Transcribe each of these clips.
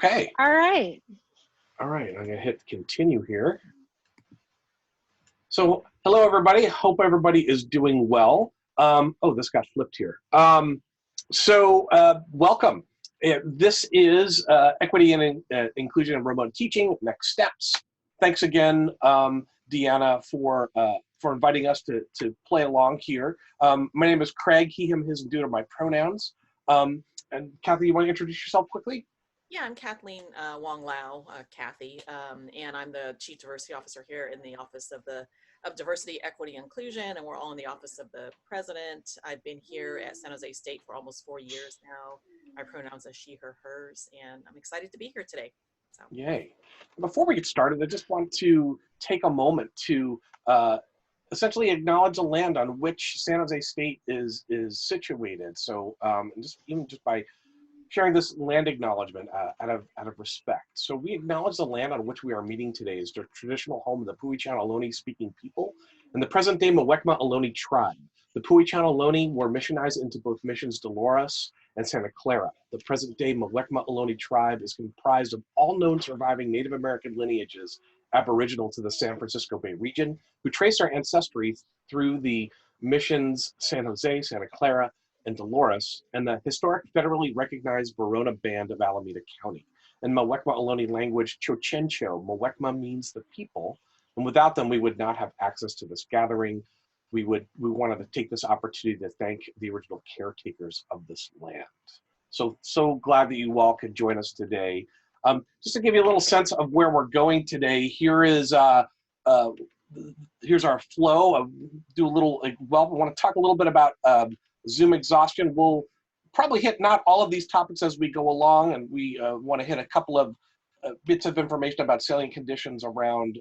Okay. All right. All right. I'm going to hit continue here. So, hello, everybody. Hope everybody is doing well. Oh, this got flipped here. Welcome. This is Equity and Inclusion in Remote Teaching, Next Steps. Thanks again, Deanna, for inviting us to play along here. My name is Craig. He, him, his, and due are my pronouns. And Kathy, you want to introduce yourself quickly? Yeah, I'm Kathleen Wong Lau, Kathy, and I'm the Chief Diversity Officer here in the Office of Diversity, Equity, Inclusion, and we're all in the Office of the President. I've been here at San Jose State for almost 4 years now. My pronouns are she, her, hers, and I'm excited to be here today. So. Yay. Before we get started, I just want to take a moment to essentially acknowledge the land on which San Jose State is situated. So even just by sharing this land acknowledgement out of respect. So we acknowledge the land on which we are meeting today is the traditional home of the Puichon Ohlone speaking people and the present day Muwekma Ohlone tribe. The Puichon Ohlone were missionized into both missions Dolores and Santa Clara. The present day Muwekma Ohlone tribe is comprised of all known surviving Native American lineages aboriginal to the San Francisco Bay region, who trace their ancestry through the missions San Jose, Santa Clara, and Dolores, and the historic federally recognized Verona Band of Alameda County. In Muwekma Ohlone language, Chochencho, Muwekma means the people, and without them, we would not have access to this gathering. We wanted to take this opportunity to thank the original caretakers of this land. So glad that you all could join us today. Just to give you a little sense of where we're going today, here's our flow. We want to talk a little bit about Zoom exhaustion. We'll probably hit not all of these topics as we go along, and we want to hit a couple of bits of information about salient conditions around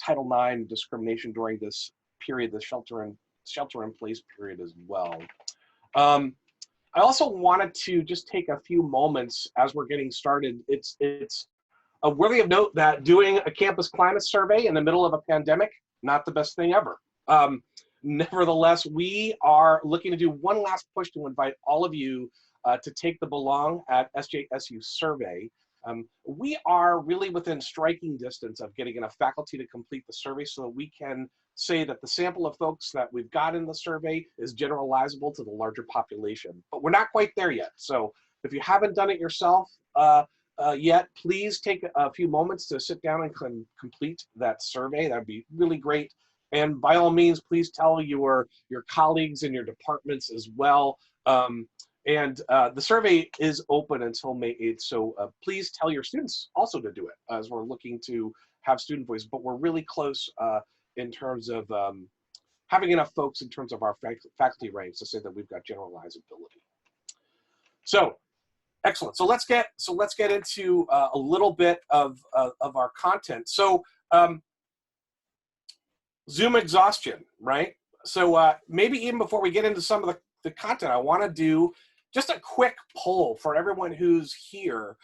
Title IX discrimination during this period, the shelter in place period as well. I also wanted to just take a few moments as we're getting started. It's worthy of note that doing a campus climate survey in the middle of a pandemic, not the best thing ever. Nevertheless, we are looking to do one last push to invite all of you to take the Belong at SJSU survey. We are really within striking distance of getting enough faculty to complete the survey so that we can say that the sample of folks that we've got in the survey is generalizable to the larger population. But we're not quite there yet. So if you haven't done it yourself yet, please take a few moments to sit down and complete that survey. That'd be really great. And by all means, please tell your colleagues in your departments as well. The survey is open until May 8th, so please tell your students also to do it as we're looking to have student voice. But we're really close in terms of having enough folks in terms of our faculty ranks to say that we've got generalizability. So excellent. So let's get into a little bit of our content. So Zoom exhaustion, right? So maybe even before we get into some of the content, I want to do just a quick poll for everyone who's here.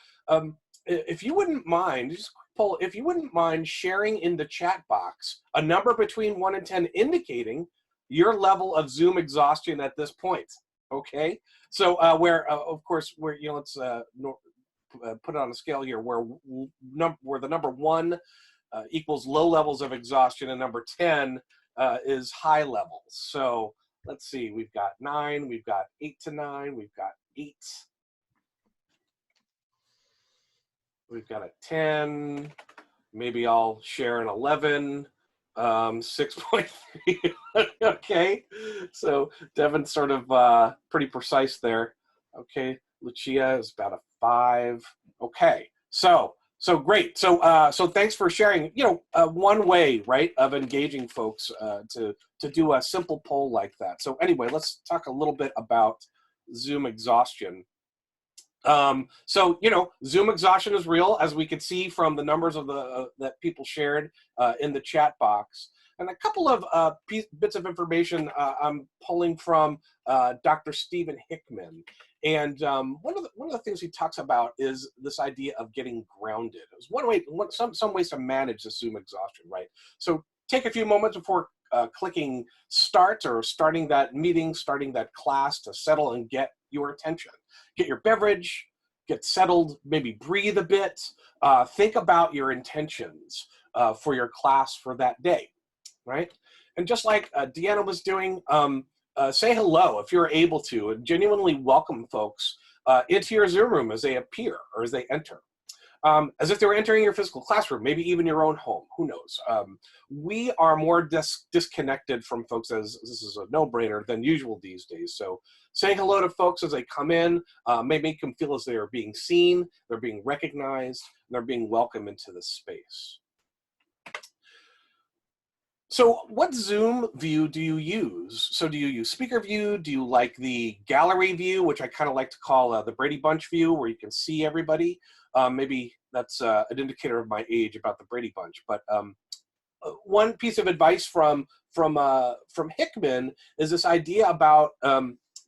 If you wouldn't mind, just a quick poll, if you wouldn't mind sharing in the chat box a number between 1 and 10 indicating your level of Zoom exhaustion at this point, okay? So of course, let's put it on a scale here where the number 1 equals low levels of exhaustion, and number 10 is high levels. So let's see, we've got 9, we've got 8 to 9, we've got 8, we've got a 10, maybe I'll share an 11, 6.3, okay. So Devin's sort of pretty precise there. Okay, Lucia is about a 5, okay. So great. So thanks for sharing. One way, right, of engaging folks to do a simple poll like that. So anyway, let's talk a little bit about Zoom exhaustion. Zoom exhaustion is real, as we could see from the numbers of that people shared in the chat box. And a couple of bits of information I'm pulling from Dr. Stephen Hickman. And one of the things he talks about is this idea of getting grounded. It was one way, some ways to manage the Zoom exhaustion, right? So take a few moments before clicking start or starting that meeting, starting that class to settle and get your attention. Get your beverage, get settled, maybe breathe a bit, think about your intentions for your class for that day, right? And just like Deanna was doing, say hello if you're able to, and genuinely welcome folks into your Zoom room as they appear or as they enter. As if they were entering your physical classroom, maybe even your own home, who knows? We are more disconnected from folks, as this is a no-brainer, than usual these days. So saying hello to folks as they come in may make them feel as they are being seen, they're being recognized, and they're being welcomed into the space. So what Zoom view do you use? So do you use speaker view? Do you like the gallery view, which I kind of like to call the Brady Bunch view, where you can see everybody? Maybe that's an indicator of my age about the Brady Bunch. But one piece of advice from Hickman is this idea about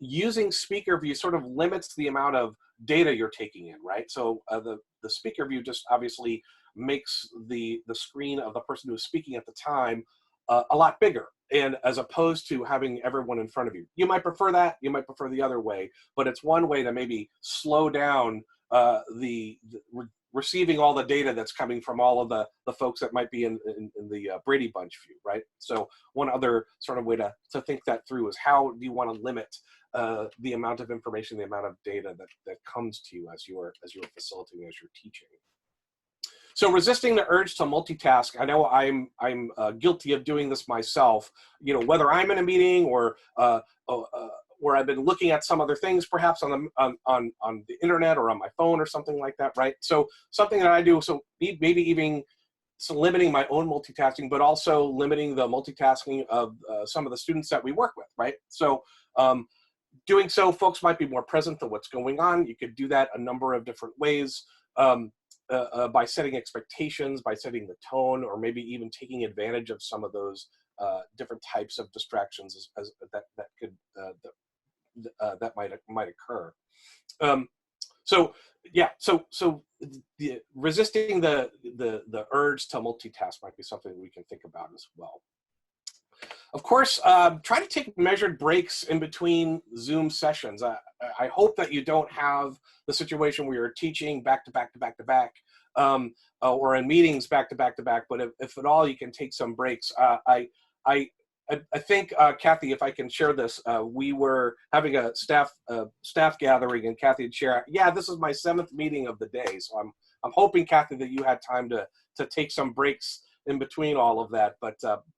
using speaker view sort of limits the amount of data you're taking in, right? So the speaker view just obviously makes the screen of the person who's speaking at the time a lot bigger, and as opposed to having everyone in front of you. You might prefer that, you might prefer the other way, but it's one way to maybe slow down receiving all the data that's coming from all of the folks that might be in the Brady Bunch view, right? So one other sort of way to think that through is how do you want to limit the amount of information, the amount of data that comes to you as you're facilitating, as you're teaching. So resisting the urge to multitask, I know I'm guilty of doing this myself, you know, whether I'm in a meeting or where I've been looking at some other things, perhaps on the internet or on my phone or something like that, right? So something that I do, so maybe even limiting my own multitasking, but also limiting the multitasking of some of the students that we work with, right? So doing so, folks might be more present to what's going on. You could do that a number of different ways. By setting expectations, by setting the tone, or maybe even taking advantage of some of those different types of distractions that might occur. So resisting the urge to multitask might be something we can think about as well. Of course, try to take measured breaks in between Zoom sessions. I hope that you don't have the situation where you're teaching back to back to back to back, or in meetings back to back to back. But if at all you can take some breaks, I think Kathy, if I can share this, we were having a staff gathering, and Kathy would share, yeah, this is my 7th meeting of the day, so I'm hoping, Kathy, that you had time to take some breaks in between all of that, but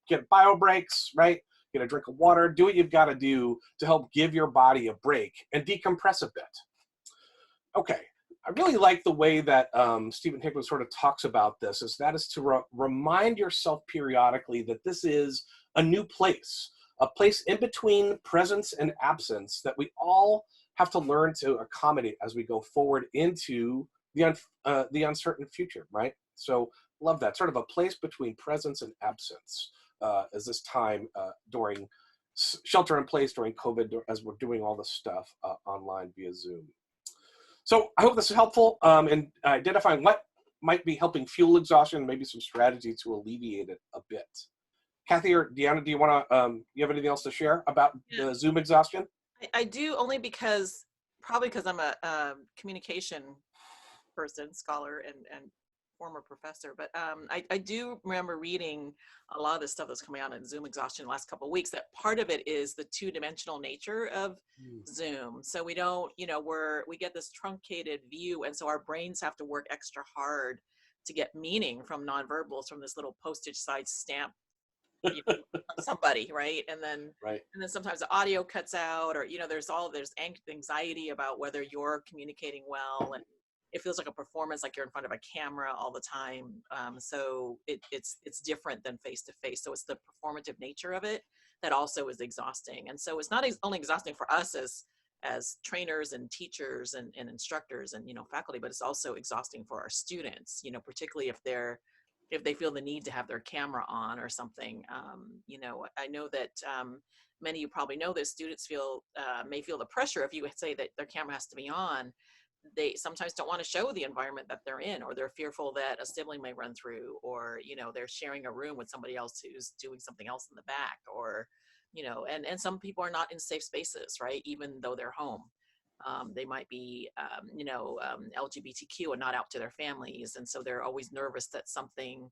get bio breaks, right? Get a drink of water, do what you've got to do to help give your body a break and decompress a bit. Okay, I really like the way that Stephen Hickman sort of talks about this, that is to remind yourself periodically that this is a new place, a place in between presence and absence that we all have to learn to accommodate as we go forward into the uncertain future, right? So love that, sort of a place between presence and absence as this time during shelter in place, during COVID, as we're doing all this stuff online via Zoom. So I hope this is helpful in identifying what might be helping fuel exhaustion, maybe some strategies to alleviate it a bit. Kathy or Deanna, do you want to, you have anything else to share about the Zoom exhaustion? I do, only probably because I'm a communication person, scholar, and former professor, but I do remember reading a lot of the stuff that's coming out in Zoom exhaustion the last couple of weeks, that part of it is the two-dimensional nature of Zoom. So we don't, you know, we get this truncated view, and so our brains have to work extra hard to get meaning from nonverbals, from this little postage size stamp, you know, somebody, right? And then sometimes the audio cuts out, or, you know, there's anxiety about whether you're communicating well, and it feels like a performance, like you're in front of a camera all the time. So it's different than face to face. So it's the performative nature of it that also is exhausting. And so it's not only exhausting for us as trainers and teachers and instructors and, you know, faculty, but it's also exhausting for our students, you know, particularly if they feel the need to have their camera on or something. You know, I know that many of you probably know that students may feel the pressure if you say that their camera has to be on. They sometimes don't want to show the environment that they're in, or they're fearful that a sibling may run through, or, you know, they're sharing a room with somebody else who's doing something else in the back, or, you know, and some people are not in safe spaces, right? Even though they're home. They might be, LGBTQ and not out to their families. And so they're always nervous that something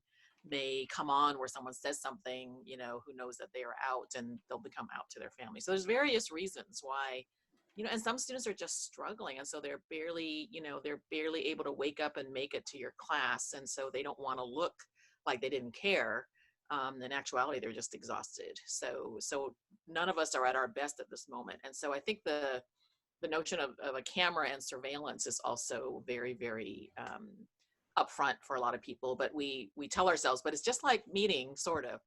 may come on where someone says something, who knows that they are out and they'll become out to their family. So there's various reasons why, and some students are just struggling. And so they're barely able to wake up and make it to your class. And so they don't want to look like they didn't care. In actuality, they're just exhausted. So none of us are at our best at this moment. And so I think the notion of a camera and surveillance is also very, very upfront for a lot of people. But we tell ourselves, but it's just like meeting, sort of,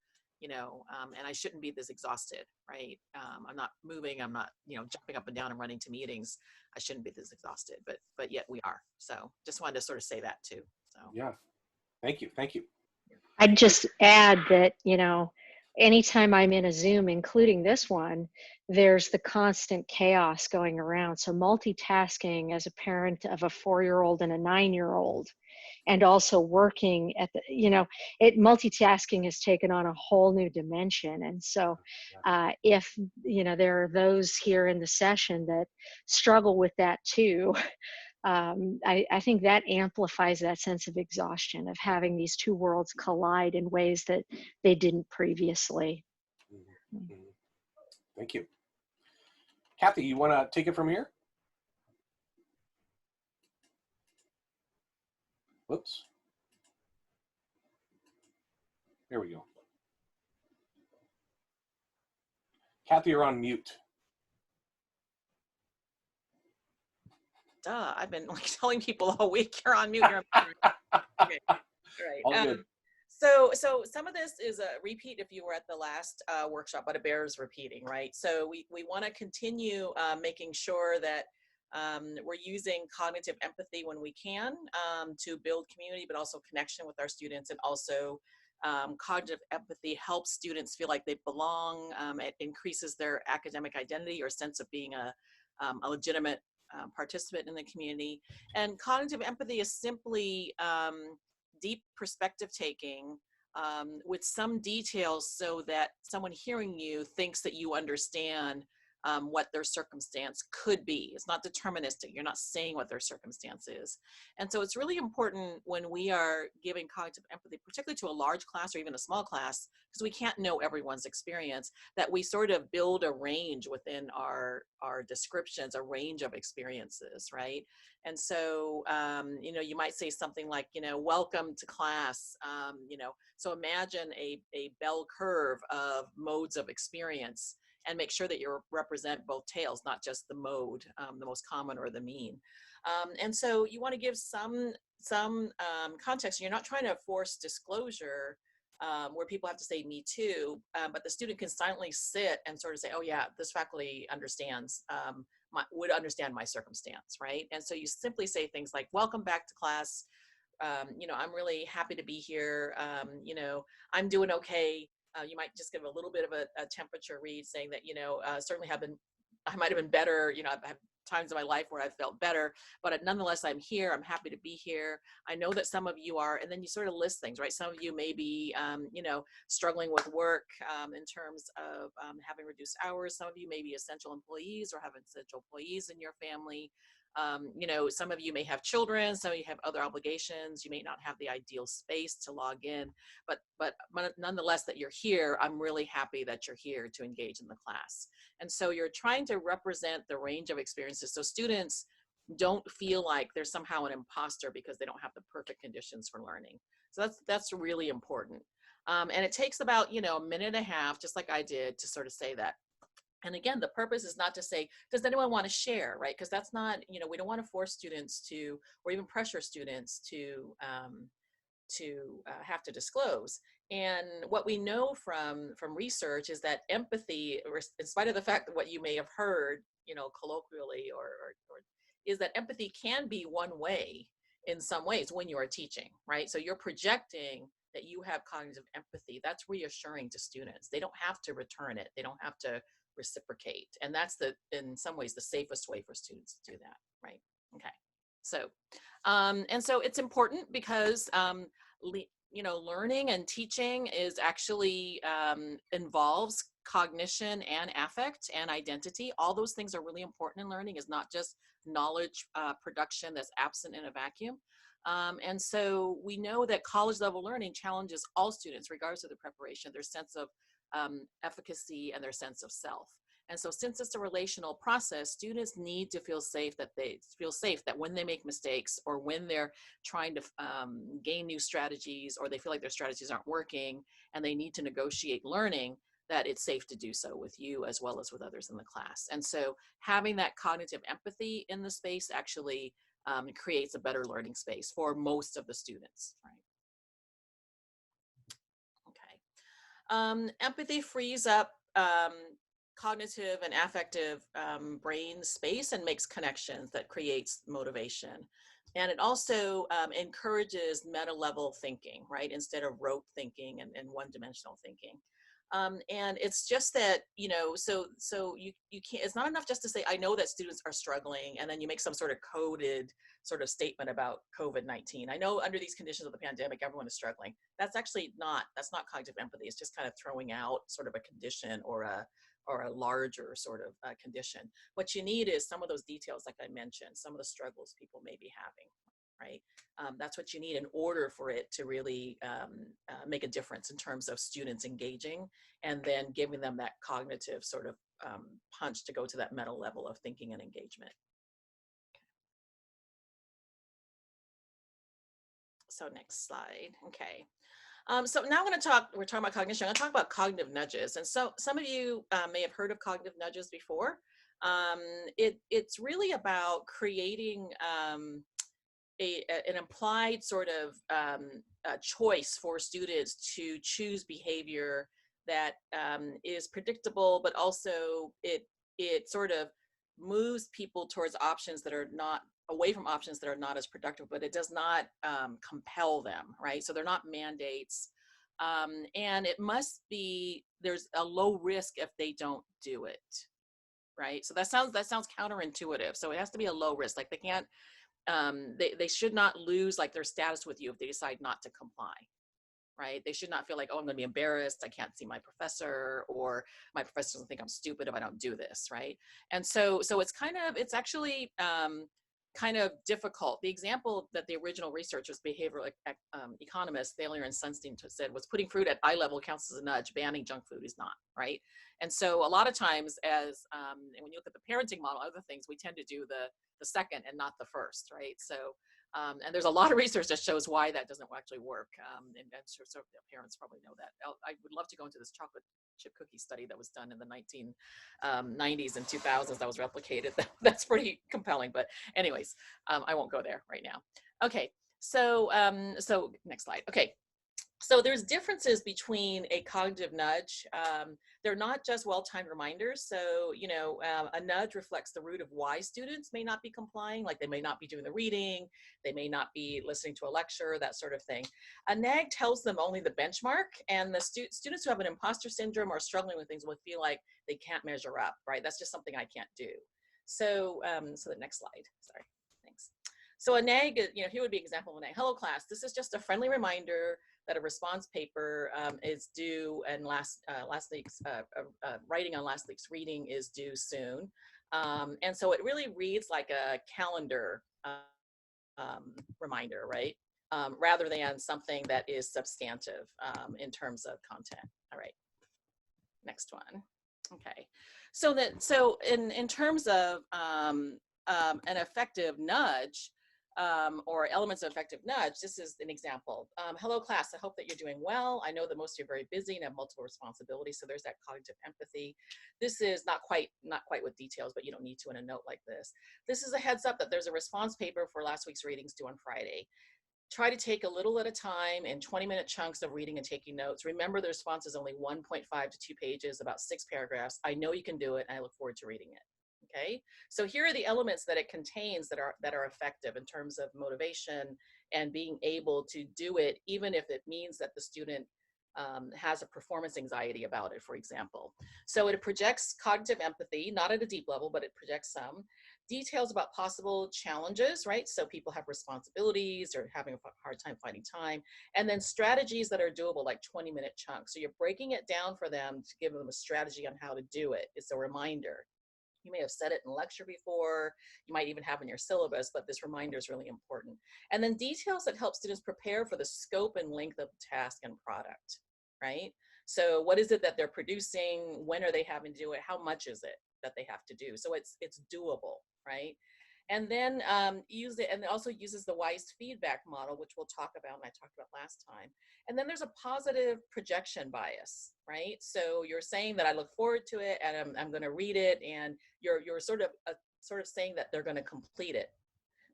and I shouldn't be this exhausted, right? I'm not moving. I'm not, jumping up and down and running to meetings. I shouldn't be this exhausted, but yet we are. So just wanted to sort of say that too. So yeah, thank you. I'd just add that, anytime I'm in a Zoom, including this one, there's the constant chaos going around. So multitasking as a parent of a 4-year-old and a 9-year-old, and also working at the, multitasking has taken on a whole new dimension. And so if, there are those here in the session that struggle with that too, I think that amplifies that sense of exhaustion of having these two worlds collide in ways that they didn't previously. Mm-hmm. Thank you. Kathy, you want to take it from here? Whoops. There we go. Kathy, you're on mute. I've been telling people all week, you're on mute. You're on mute. Okay. All right. All good. So some of this is a repeat if you were at the last workshop, but it bears repeating, right? So we want to continue making sure that we're using cognitive empathy when we can to build community, but also connection with our students. And also cognitive empathy helps students feel like they belong. It increases their academic identity or sense of being a legitimate participant in the community. And cognitive empathy is simply deep perspective taking with some details so that someone hearing you thinks that you understand what their circumstance could be. It's not deterministic. You're not saying what their circumstance is. And so it's really important when we are giving cognitive empathy, particularly to a large class or even a small class, because we can't know everyone's experience, that we sort of build a range within our descriptions, a range of experiences, right? And so, you might say something like, welcome to class, so imagine a bell curve of modes of experience, and make sure that you represent both tails, not just the mode, the most common or the mean. And so you want to give some context. You're not trying to force disclosure where people have to say me too, but the student can silently sit and sort of say, oh yeah, this faculty understands, would understand my circumstance, right? And so you simply say things like, welcome back to class. I'm really happy to be here. I'm doing okay. You might just give a little bit of a temperature read saying that, certainly I might have been better. I've had times in my life where I felt better, but nonetheless, I'm here. I'm happy to be here. I know that some of you are, and then you sort of list things, right? Some of you may be, struggling with work in terms of having reduced hours. Some of you may be essential employees or have essential employees in your family. Some of you may have children, some of you have other obligations. You may not have the ideal space to log in, but nonetheless that you're here, I'm really happy that you're here to engage in the class. And so you're trying to represent the range of experiences so students don't feel like they're somehow an imposter because they don't have the perfect conditions for learning. So that's really important. And it takes about, a minute and a half, just like I did, to sort of say that. And again, the purpose is not to say, does anyone want to share, right? Because that's not, we don't want to force students to, or even pressure students to have to disclose. And what we know from research is that empathy, in spite of the fact that what you may have heard, colloquially, or is that empathy can be one way in some ways when you are teaching, right? So you're projecting that you have cognitive empathy. That's reassuring to students. They don't have to return it. They don't have to reciprocate. And that's in some ways the safest way for students to do that, right? Okay. So, and so it's important because, learning and teaching is actually involves cognition and affect and identity. All those things are really important in learning. Is not just knowledge production that's absent in a vacuum. And so we know that college level learning challenges all students, regardless of their preparation, their sense of efficacy and their sense of self. And so since it's a relational process, students need to feel safe that when they make mistakes or when they're trying to gain new strategies, or they feel like their strategies aren't working and they need to negotiate learning, that it's safe to do so with you as well as with others in the class. And so having that cognitive empathy in the space actually creates a better learning space for most of the students, right? Okay. Empathy frees up cognitive and affective brain space and makes connections that creates motivation. And it also encourages meta level thinking, right? Instead of rote thinking and one-dimensional thinking. And it's just that, you know, so you can't, it's not enough just to say, I know that students are struggling, and then you make some sort of coded sort of statement about COVID-19. I know under these conditions of the pandemic, everyone is struggling. That's actually not, that's not cognitive empathy. It's just kind of throwing out sort of a condition or a larger sort of condition. What you need is some of those details, like I mentioned, some of the struggles people may be having, right? That's what you need in order for it to really make a difference in terms of students engaging and then giving them that cognitive sort of punch to go to that meta level of thinking and engagement. So next slide, okay. So now we're talking about cognition. I'm gonna talk about cognitive nudges. And so some of you may have heard of cognitive nudges before. It's really about creating an implied sort of choice for students to choose behavior that is predictable, but also it sort of moves people towards options that are not, away from options that are not as productive, but it does not compel them, right? So they're not mandates. And it must be, there's a low risk if they don't do it, right? So that sounds counterintuitive. So it has to be a low risk, like they can't, they should not lose like their status with you if they decide not to comply, right? They should not feel like, oh, I'm going to be embarrassed, I can't see my professor, or my professor doesn't think I'm stupid if I don't do this, right? And so it's kind of, it's actually kind of difficult. The example that the original researchers, behavioral economists, Thaler and Sunstein said was putting fruit at eye level counts as a nudge, banning junk food is not, right? And so a lot of times as, and when you look at the parenting model, other things, we tend to do the second and not the first, right? So, and there's a lot of research that shows why that doesn't actually work. And so parents probably know that. I would love to go into this chocolate chip cookie study that was done in the 1990s and 2000s that was replicated. That's pretty compelling, but anyways, I won't go there right now. Okay, so so next slide. Okay, so there's differences between a cognitive nudge. They're not just well-timed reminders. So, you know, a nudge reflects the root of why students may not be complying, like they may not be doing the reading, they may not be listening to a lecture, that sort of thing. A nag tells them only the benchmark, and the students who have an imposter syndrome or struggling with things will feel like they can't measure up, right? That's just something I can't do. So, so the next slide, sorry, thanks. So a nag, you know, here would be an example of a nag. Hello class, this is just a friendly reminder that a response paper is due, and last week's writing on last week's reading is due soon. And so it really reads like a calendar reminder, right? Rather than something that is substantive in terms of content. All right, next one. Okay, so in terms of an effective nudge, or elements of effective nudge, this is an example. Hello class, I hope that you're doing well. I know that most of you are very busy and have multiple responsibilities, so there's that cognitive empathy. This is not quite with details, but you don't need to in a note like this. This is a heads up that there's a response paper for last week's readings due on Friday. Try to take a little at a time in 20-minute chunks of reading and taking notes. Remember, the response is only 1.5 to 2 pages, about 6 paragraphs. I know you can do it, and I look forward to reading it. Okay, so here are the elements that it contains that are effective in terms of motivation and being able to do it, even if it means that the student has a performance anxiety about it, for example. So it projects cognitive empathy, not at a deep level, but it projects some details about possible challenges, right? So people have responsibilities or having a hard time finding time, and then strategies that are doable, like 20-minute chunks. So you're breaking it down for them to give them a strategy on how to do it. It's a reminder. You may have said it in lecture before, you might even have in your syllabus, but this reminder is really important. And then details that help students prepare for the scope and length of the task and product, right? So what is it that they're producing? When are they having to do it? How much is it that they have to do? So it's doable, right? And then use it, and it also uses the WISE feedback model, which we'll talk about, and I talked about last time. And then there's a positive projection bias, right? So you're saying that I look forward to it, and I'm going to read it, and you're sort of saying that they're going to complete it.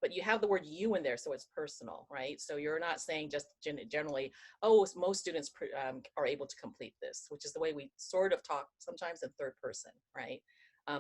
But you have the word you in there, so it's personal, right? So you're not saying just generally, oh, most students are able to complete this, which is the way we sort of talk sometimes in third person, right?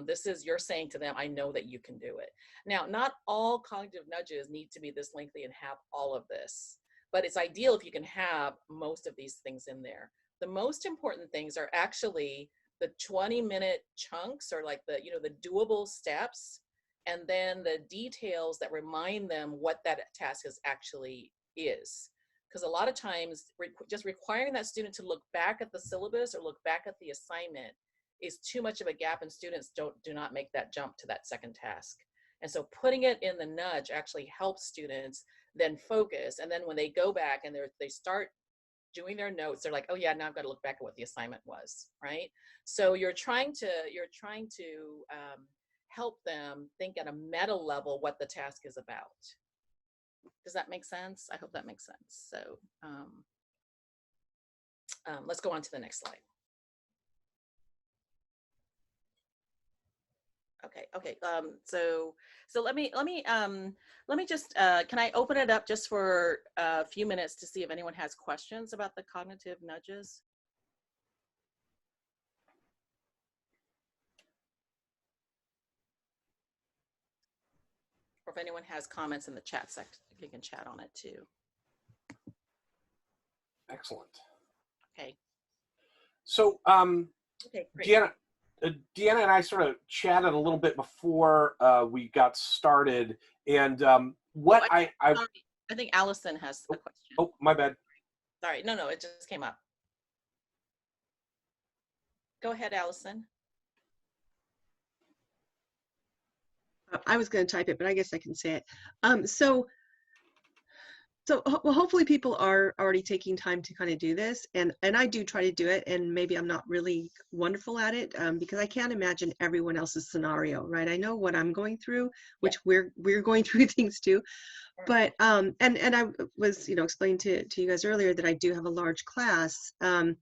This is, you're saying to them, I know that you can do it. Now, not all cognitive nudges need to be this lengthy and have all of this, but it's ideal if you can have most of these things in there. The most important things are actually the 20-minute chunks, or like the, the doable steps, and then the details that remind them what that task actually is. Because a lot of times, just requiring that student to look back at the syllabus or look back at the assignment is too much of a gap, and students do not make that jump to that second task. And so putting it in the nudge actually helps students then focus. And then when they go back and they start doing their notes, they're like, oh yeah, now I've got to look back at what the assignment was, right? So you're trying to help them think at a meta level what the task is about. Does that make sense? I hope that makes sense. So let's go on to the next slide. Okay. So let me just can I open it up just for a few minutes to see if anyone has questions about the cognitive nudges? Or if anyone has comments in the chat section, you can chat on it too. Excellent. Okay. So, Okay, great. Deanna and I sort of chatted a little bit before we got started, and what I think Allison has a question. Oh, my bad. Sorry, no, it just came up. Go ahead, Allison. I was going to type it, but I guess I can say it. So well, hopefully people are already taking time to kind of do this, and I do try to do it, and maybe I'm not really wonderful at it because I can't imagine everyone else's scenario, right? I know what I'm going through, which we're going through things too, but and I was explaining to you guys earlier that I do have a large class, and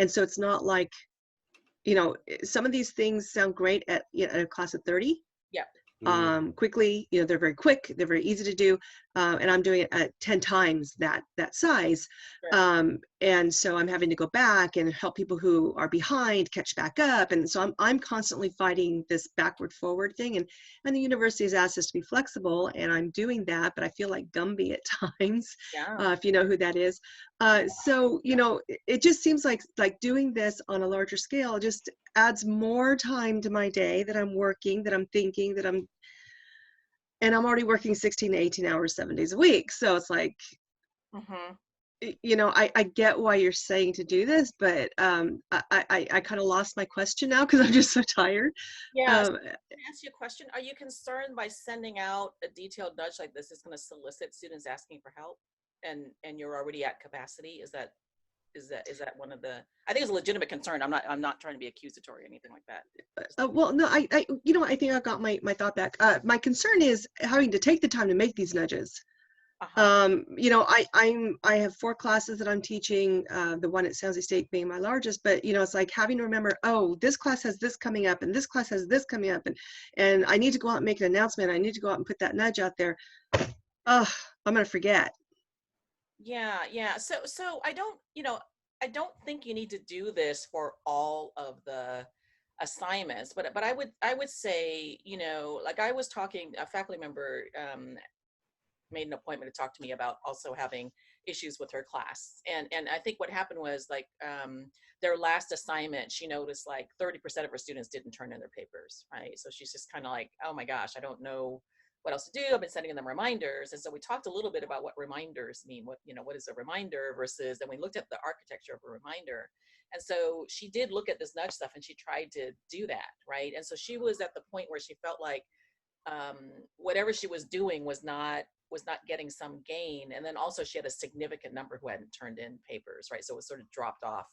so it's not like some of these things sound great at a class of 30. Yep. Quickly, they're very quick, they're very easy to do, and I'm doing it at 10 times that size. Sure. And so I'm having to go back and help people who are behind catch back up, and so I'm constantly fighting this backward forward thing, and the university has asked us to be flexible, and I'm doing that, but I feel like Gumby at times. Yeah. If you know who that is. So it just seems like doing this on a larger scale just adds more time to my day, that I'm working, that I'm thinking, and I'm already working 16 to 18 hours, 7 days a week. So it's like, I get why you're saying to do this, but I kind of lost my question now because I'm just so tired. Yeah. So can I ask you a question? Are you concerned by sending out a detailed nudge like this is going to solicit students asking for help, and you're already at capacity? Is that one of the, I think it's a legitimate concern. I'm not trying to be accusatory or anything like that. Well, no, I think I got my thought back. My concern is having to take the time to make these nudges. I have 4 classes that I'm teaching, the one at San Jose State being my largest, but it's like having to remember, oh, this class has this coming up, and this class has this coming up, and I need to go out and make an announcement. I need to go out and put that nudge out there. I'm gonna forget. Yeah. So I don't think you need to do this for all of the assignments, but I would say, like I was talking, a faculty member made an appointment to talk to me about also having issues with her class, and I think what happened was like their last assignment, she noticed like 30% of her students didn't turn in their papers, right? So she's just kind of like, oh my gosh, I don't know what else to do. I've been sending them reminders. And so we talked a little bit about what reminders mean, what is a reminder versus, and we looked at the architecture of a reminder. And so she did look at this nudge stuff and she tried to do that, right? And so she was at the point where she felt like whatever she was doing was not getting some gain. And then also she had a significant number who hadn't turned in papers, right? So it was sort of dropped off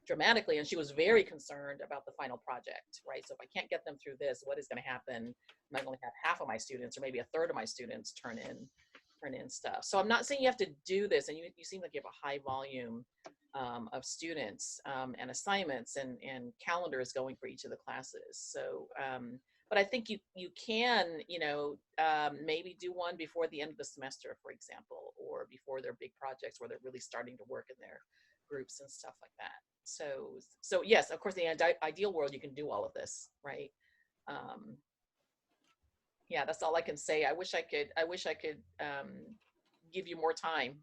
dramatically. And she was very concerned about the final project, right? So if I can't get them through this, what is going to happen? I'm not going to have half of my students or maybe a third of my students turn in stuff. So I'm not saying you have to do this, and you seem like you have a high volume of students and assignments and calendars going for each of the classes. So but I think you can, maybe do one before the end of the semester, for example, or before their big projects where they're really starting to work in their groups and stuff like that. So yes, of course, in the ideal world, you can do all of this, right? Yeah, that's all I can say. I wish I could give you more time,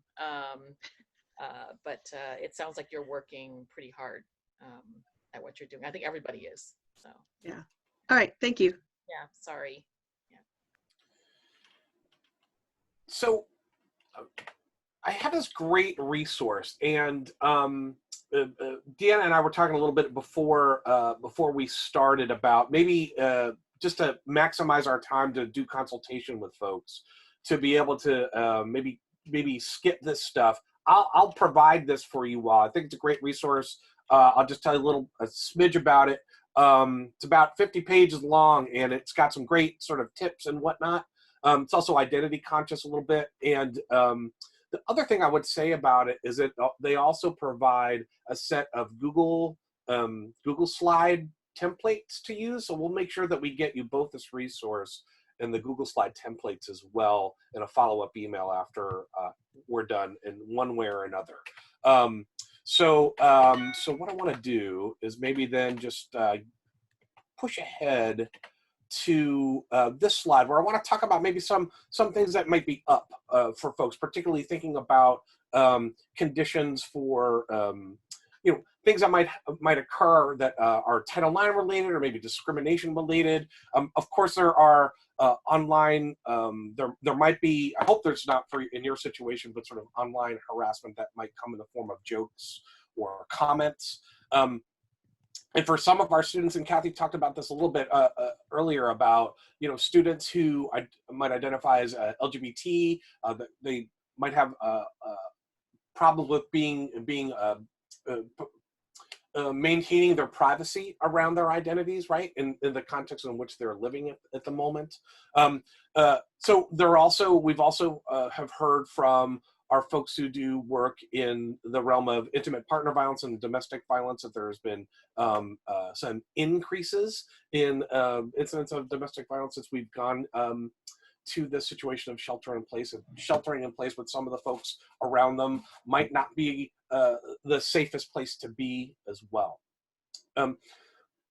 but it sounds like you're working pretty hard at what you're doing. I think everybody is. So yeah. All right, thank you. Yeah, sorry. Yeah. So I have this great resource, and Deanna and I were talking a little bit before we started about maybe just to maximize our time to do consultation with folks, to be able to maybe skip this stuff. I'll provide this for you all. I think it's a great resource. I'll just tell you a smidge about it. It's about 50 pages long, and it's got some great sort of tips and whatnot. It's also identity conscious a little bit. And the other thing I would say about it is that they also provide a set of Google Slide templates to use. So we'll make sure that we get you both this resource and the Google Slide templates as well in a follow-up email after we're done in one way or another. So what I want to do is maybe then just push ahead to this slide, where I want to talk about maybe some things that might be up for folks, particularly thinking about conditions for things that might occur that are Title IX related or maybe discrimination related. Of course, there are online. There might be. I hope there's not in your situation, but sort of online harassment that might come in the form of jokes or comments. And for some of our students, and Kathy talked about this a little bit earlier about, students who might identify as LGBT, that they might have problems with maintaining their privacy around their identities, right? In the context in which they're living at the moment. So we've also have heard from our folks who do work in the realm of intimate partner violence and domestic violence, that there's been some increases in incidents of domestic violence since we've gone to the situation of sheltering in place with some of the folks around them might not be the safest place to be as well.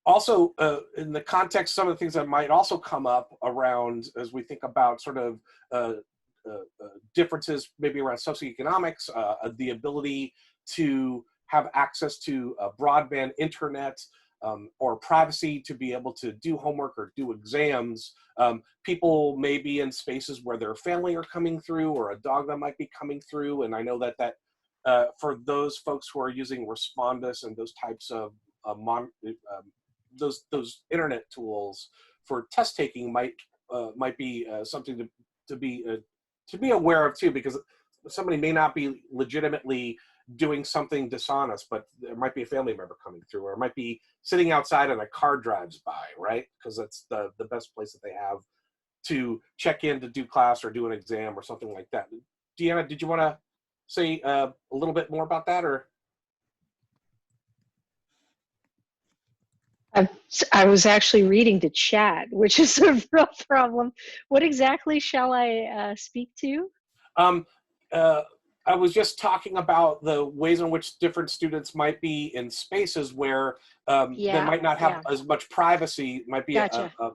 Also, in the context, some of the things that might also come up around as we think about sort of differences maybe around socioeconomics, the ability to have access to broadband internet, or privacy to be able to do homework or do exams. People may be in spaces where their family are coming through, or a dog that might be coming through. And I know that for those folks who are using Respondus and those types of those internet tools for test taking might be something to be aware of too, because somebody may not be legitimately doing something dishonest, but there might be a family member coming through, or it might be sitting outside and a car drives by, right? Because that's the best place that they have to check in to do class or do an exam or something like that. Deanna, did you want to say a little bit more about that, or? I was actually reading the chat, which is a real problem. What exactly shall I speak to? I was just talking about the ways in which different students might be in spaces where they might not have as much privacy. Might be Gotcha. a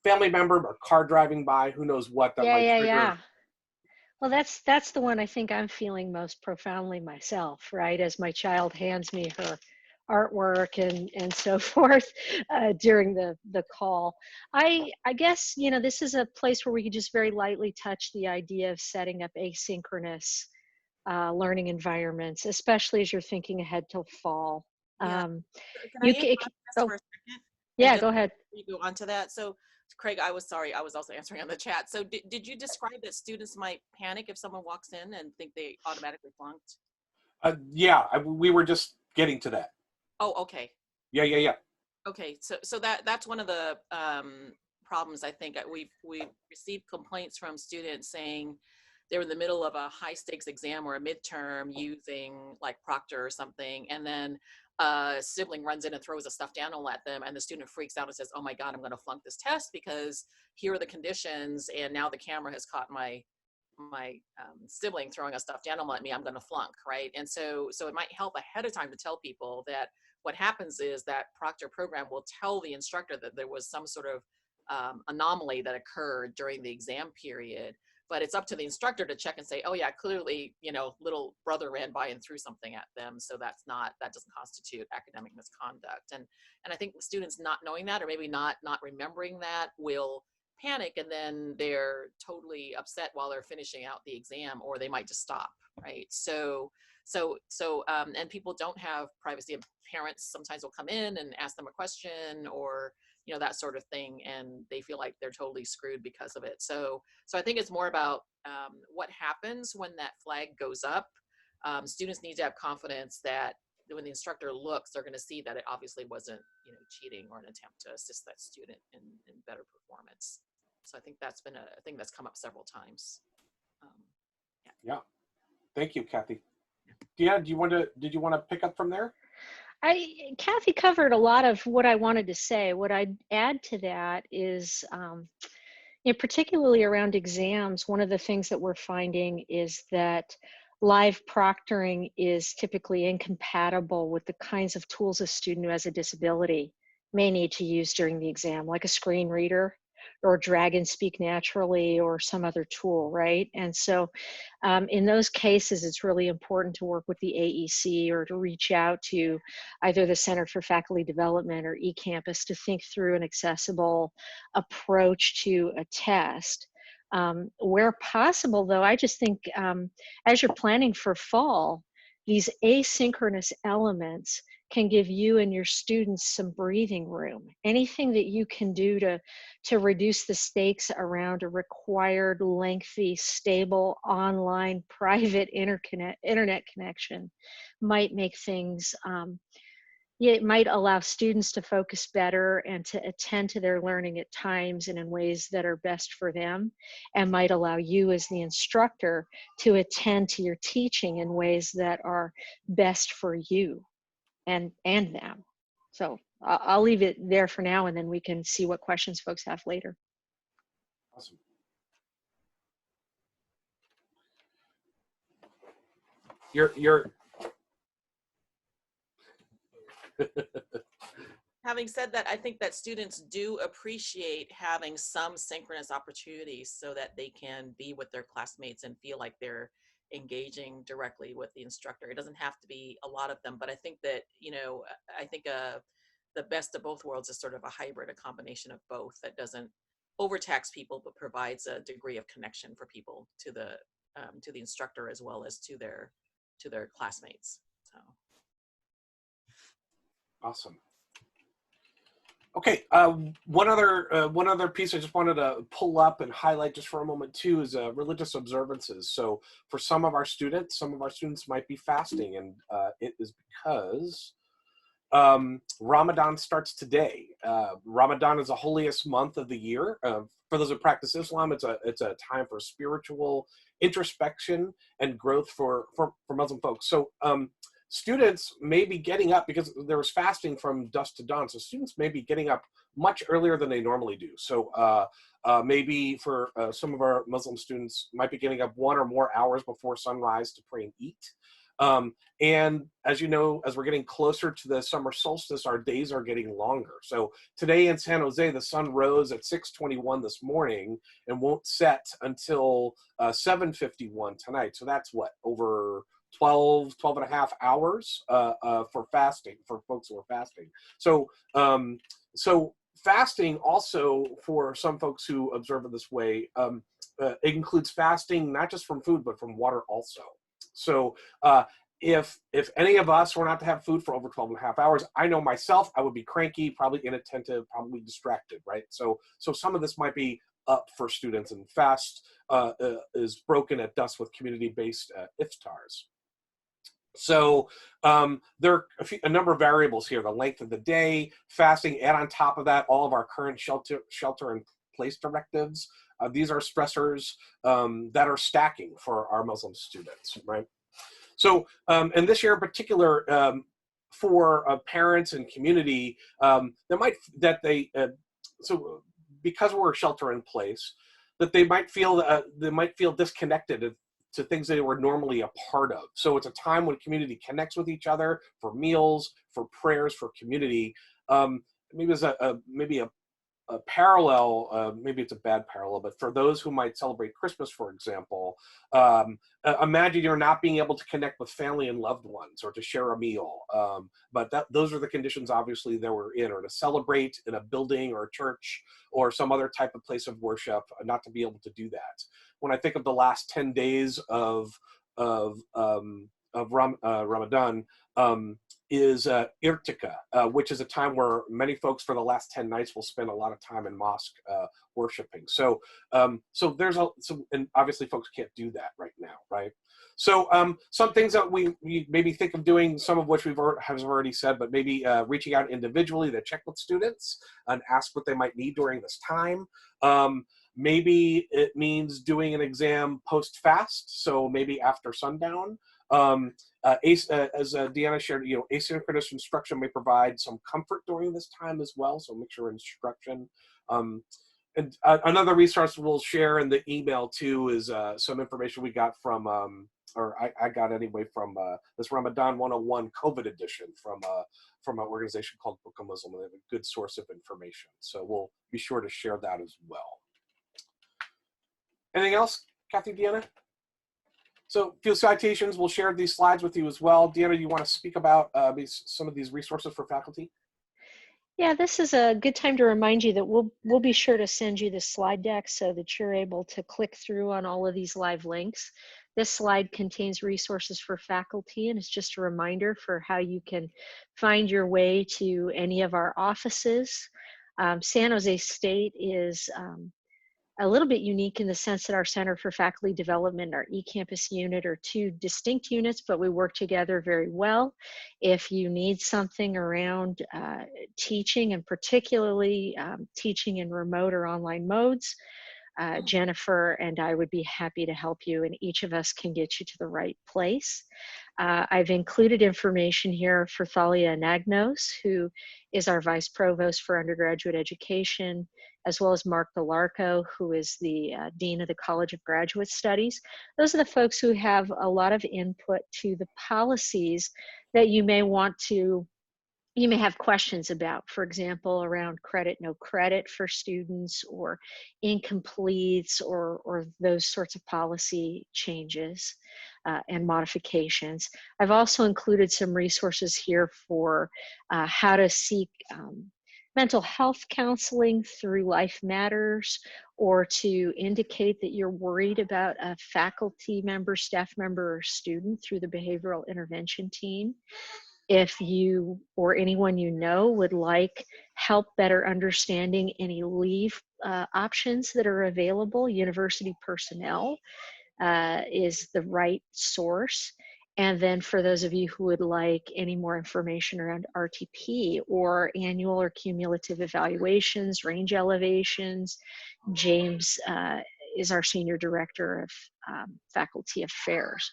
family member or car driving by, who knows what that might trigger. Yeah. Well, that's the one I think I'm feeling most profoundly myself, right? As my child hands me her artwork and so forth during the call. I guess, you know, this is a place where we could just very lightly touch the idea of setting up asynchronous learning environments, especially as you're thinking ahead till fall. Yeah. Can I You interrupt just oh, for a second? yeah, Just go ahead. you go on to that. So, Craig, I was sorry, I was also answering on the chat. So, did you describe that students might panic if someone walks in and think they automatically flunked? Yeah, we were just getting to that. Oh, okay. Yeah. Okay, so that's one of the problems. I think we've received complaints from students saying they're in the middle of a high stakes exam or a midterm using like Proctor or something, and then a sibling runs in and throws a stuffed animal at them, and the student freaks out and says, "Oh my God, I'm going to flunk this test because here are the conditions, and now the camera has caught my sibling throwing a stuffed animal at me. I'm going to flunk," right? And so it might help ahead of time to tell people that what happens is that Proctor program will tell the instructor that there was some sort of anomaly that occurred during the exam period, but it's up to the instructor to check and say, oh yeah, clearly, you know, little brother ran by and threw something at them, so that doesn't constitute academic misconduct. And I think students not knowing that, or maybe not remembering that, will panic, and then they're totally upset while they're finishing out the exam, or they might just stop, right? And people don't have privacy, and parents sometimes will come in and ask them a question, or you know, that sort of thing, and they feel like they're totally screwed because of it. So I think it's more about what happens when that flag goes up. Students need to have confidence that when the instructor looks, they're going to see that it obviously wasn't, you know, cheating or an attempt to assist that student in better performance. So I think that's been a thing that's come up several times. Yeah. Thank you, Kathy. Deanna, did you want to pick up from there? Kathy covered a lot of what I wanted to say. What I'd add to that is, you know, particularly around exams, one of the things that we're finding is that live proctoring is typically incompatible with the kinds of tools a student who has a disability may need to use during the exam, like a screen reader or drag and speak naturally or some other tool, right? And so in those cases, it's really important to work with the AEC or to reach out to either the Center for Faculty Development or eCampus to think through an accessible approach to a test. Where possible, though, I just think as you're planning for fall, these asynchronous elements can give you and your students some breathing room. Anything that you can do to reduce the stakes around a required, lengthy, stable, online, private internet connection might make things, it might allow students to focus better and to attend to their learning at times and in ways that are best for them, and might allow you as the instructor to attend to your teaching in ways that are best for you and them. So I'll leave it there for now, and then we can see what questions folks have later. Awesome. You're Having said that, I think that students do appreciate having some synchronous opportunities so that they can be with their classmates and feel like they're engaging directly with the instructor. It doesn't have to be a lot of them, but I think that, you know, I think the best of both worlds is sort of a hybrid, a combination of both that doesn't overtax people, but provides a degree of connection for people to the instructor as well as to their classmates. So. awesome. Okay, one other piece I just wanted to pull up and highlight just for a moment too is religious observances. So for some of our students might be fasting, and it is because Ramadan starts today. Ramadan is the holiest month of the year. For those who practice Islam, it's a time for spiritual introspection and growth for Muslim folks. So students may be getting up, because there was fasting from dusk to dawn, so students may be getting up much earlier than they normally do. So maybe for some of our Muslim students might be getting up 1 or more hours before sunrise to pray and eat. And as you know, as we're getting closer to the summer solstice, our days are getting longer. So today in San Jose, the sun rose at 6:21 this morning and won't set until 7:51 tonight. So that's what, over 12 and a half hours for fasting, for folks who are fasting. So, so fasting also, for some folks who observe it this way, it includes fasting not just from food, but from water also. So if any of us were not to have food for over 12 and a half hours, I know myself, I would be cranky, probably inattentive, probably distracted, right? So some of this might be up for students, and fast is broken at dusk with community-based iftars. So there are a number of variables here: the length of the day, fasting, and on top of that, all of our current shelter in place directives. These are stressors that are stacking for our Muslim students, right? So, and this year in particular, for parents and community, so because we're shelter in place, that they might feel disconnected to things they were normally a part of. So it's a time when community connects with each other for meals, for prayers, for community. Maybe there's a parallel, maybe it's a bad parallel, but for those who might celebrate Christmas, for example, imagine you're not being able to connect with family and loved ones or to share a meal. But those are the conditions, obviously, that we're in, or to celebrate in a building or a church or some other type of place of worship, not to be able to do that. When I think of the last 10 days of Ramadan, is Irtika, which is a time where many folks for the last 10 nights will spend a lot of time in mosque worshiping. So and obviously folks can't do that right now, right? So some things that we maybe think of doing, some of which have already said, but maybe reaching out individually to check with students and ask what they might need during this time. Maybe it means doing an exam post-fast, so maybe after sundown. As Deanna shared, asynchronous instruction may provide some comfort during this time as well, so make sure instruction. And another resource we'll share in the email too is some information we got from, or I got anyway, from this Ramadan 101 COVID edition from an organization called Book of Muslim. They have a good source of information, so we'll be sure to share that as well. Anything else, Kathy, Deanna? So few citations, we'll share these slides with you as well. Deanna, you want to speak about some of these resources for faculty? Yeah, this is a good time to remind you that we'll be sure to send you the slide deck so that you're able to click through on all of these live links. This slide contains resources for faculty, and it's just a reminder for how you can find your way to any of our offices. San Jose State is a little bit unique in the sense that our Center for Faculty Development and our eCampus unit are two distinct units, but we work together very well. If you need something around teaching, and particularly teaching in remote or online modes, Jennifer and I would be happy to help you, and each of us can get you to the right place. I've included information here for Thalia Anagnos, who is our Vice Provost for Undergraduate Education, as well as Mark Delarco, who is the Dean of the College of Graduate Studies. Those are the folks who have a lot of input to the policies that you may have questions about, for example, around credit, no credit for students, or incompletes, or those sorts of policy changes and modifications. I've also included some resources here for how to seek mental health counseling through Life Matters, or to indicate that you're worried about a faculty member, staff member, or student through the behavioral intervention team. If you or anyone you know would like help better understanding any leave options that are available, university personnel is the right source. And then for those of you who would like any more information around RTP or annual or cumulative evaluations, range elevations, James is our Senior Director of Faculty Affairs.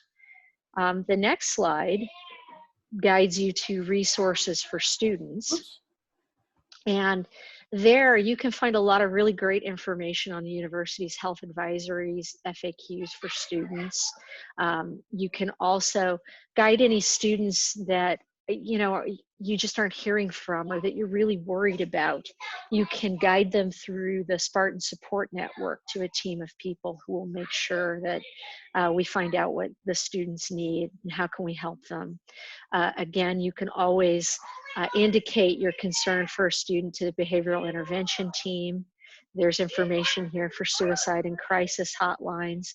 The next slide guides you to resources for students. Oops. And there you can find a lot of really great information on the university's health advisories, FAQs for students. You can also guide any students that you just aren't hearing from or that you're really worried about, you can guide them through the Spartan Support Network to a team of people who will make sure that we find out what the students need and how can we help them. Again, you can always indicate your concern for a student to the behavioral intervention team. There's information here for suicide and crisis hotlines.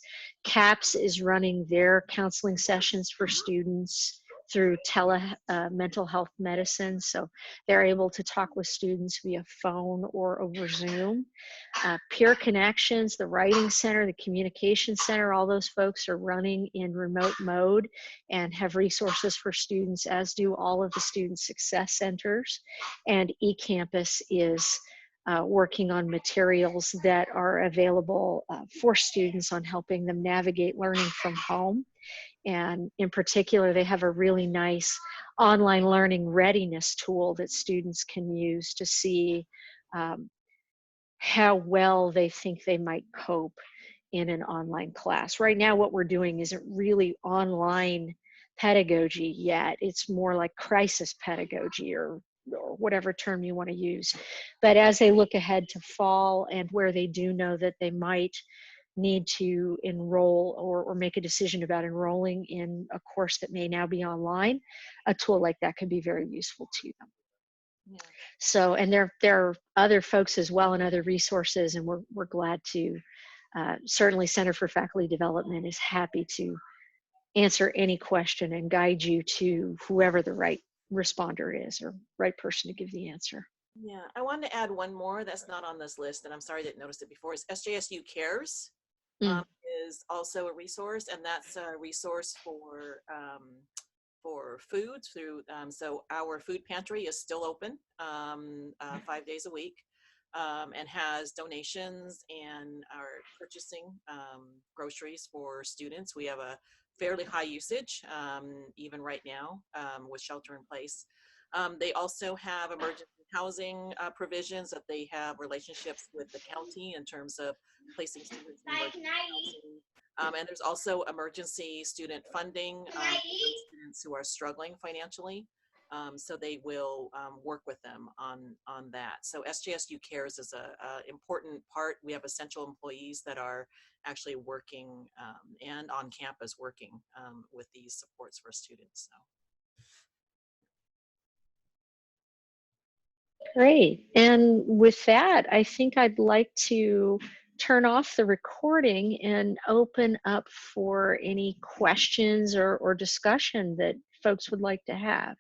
CAPS is running their counseling sessions for students through mental health medicine. So they're able to talk with students via phone or over Zoom. Peer Connections, the Writing Center, the Communication Center, all those folks are running in remote mode and have resources for students, as do all of the Student Success Centers. And eCampus is working on materials that are available for students on helping them navigate learning from home. And in particular, they have a really nice online learning readiness tool that students can use to see how well they think they might cope in an online class. Right now, what we're doing isn't really online pedagogy yet. It's more like crisis pedagogy or whatever term you want to use. But as they look ahead to fall and where they do know that they might need to enroll or make a decision about enrolling in a course that may now be online, a tool like that could be very useful to them. Yeah. So, and there are other folks as well and other resources, and we're glad to, certainly Center for Faculty Development is happy to answer any question and guide you to whoever the right responder is or right person to give the answer. Yeah, I wanted to add one more that's not on this list, and I'm sorry I didn't notice it before, is SJSU Cares. Is also a resource, and that's a resource for foods through, so our food pantry is still open 5 days a week, and has donations and are purchasing groceries for students. We have a fairly high usage, even right now with shelter in place. They also have emergency housing provisions that they have relationships with the county in terms of placing students in emergency housing. And there's also emergency student funding for students who are struggling financially. So they will work with them on that. So SJSU Cares is a important part. We have essential employees that are actually working and on campus working with these supports for students. So. Great. And with that, I think I'd like to turn off the recording and open up for any questions or discussion that folks would like to have.